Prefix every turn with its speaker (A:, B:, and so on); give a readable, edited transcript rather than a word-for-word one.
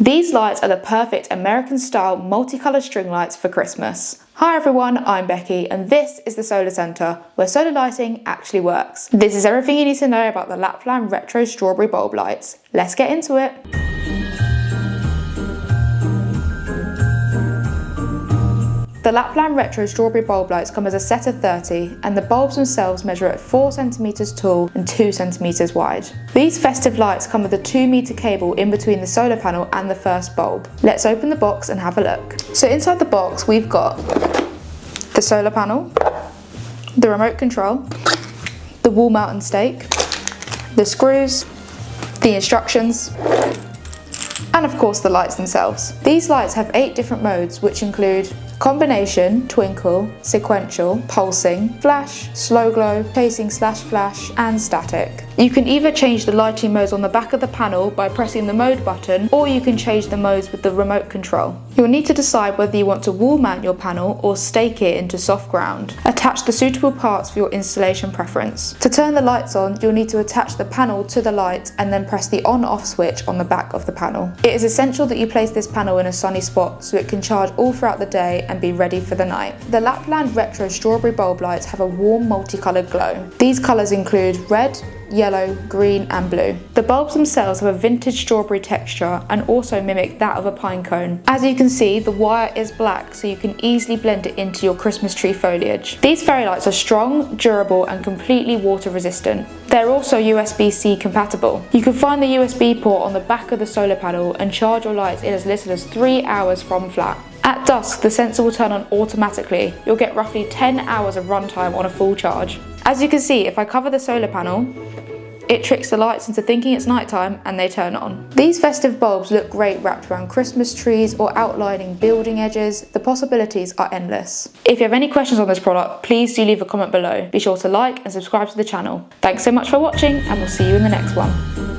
A: These lights are the perfect American-style multicolored string lights for Christmas. Hi everyone, I'm Becky and this is the SolarCentre, where solar lighting actually works. This is everything you need to know about the Lapland retro strawberry bulb lights. Let's get into it. The Lapland retro strawberry bulb lights come as a set of 30 and the bulbs themselves measure at 4 cm tall and 2 cm wide. These festive lights come with a 2-metre cable in between the solar panel and the first bulb. Let's open the box and have a look. So inside the box we've got the solar panel, the remote control, the wall mount and stake, the screws, the instructions, and of course the lights themselves. These lights have 8 different modes, which include combination, twinkle, sequential, pulsing, flash, slow glow, chasing/flash, and static. You can either change the lighting modes on the back of the panel by pressing the mode button, or you can change the modes with the remote control. You'll need to decide whether you want to wall mount your panel or stake it into soft ground. Attach the suitable parts for your installation preference. To turn the lights on, you'll need to attach the panel to the light and then press the on-off switch on the back of the panel. It is essential that you place this panel in a sunny spot so it can charge all throughout the day and be ready for the night. The Lapland retro strawberry bulb lights have a warm multicoloured glow. These colours include red, yellow, green and blue. The bulbs themselves have a vintage strawberry texture and also mimic that of a pine cone. As you can see, the wire is black so you can easily blend it into your Christmas tree foliage. These fairy lights are strong, durable and completely water resistant. They're also USB-C compatible. You can find the USB port on the back of the solar panel and charge your lights in as little as 3 hours from flat. At dusk, the sensor will turn on automatically. You'll get roughly 10 hours of runtime on a full charge. As you can see, if I cover the solar panel, it tricks the lights into thinking it's nighttime and they turn on. These festive bulbs look great wrapped around Christmas trees or outlining building edges. The possibilities are endless. If you have any questions on this product, please do leave a comment below. Be sure to like and subscribe to the channel. Thanks so much for watching and we'll see you in the next one.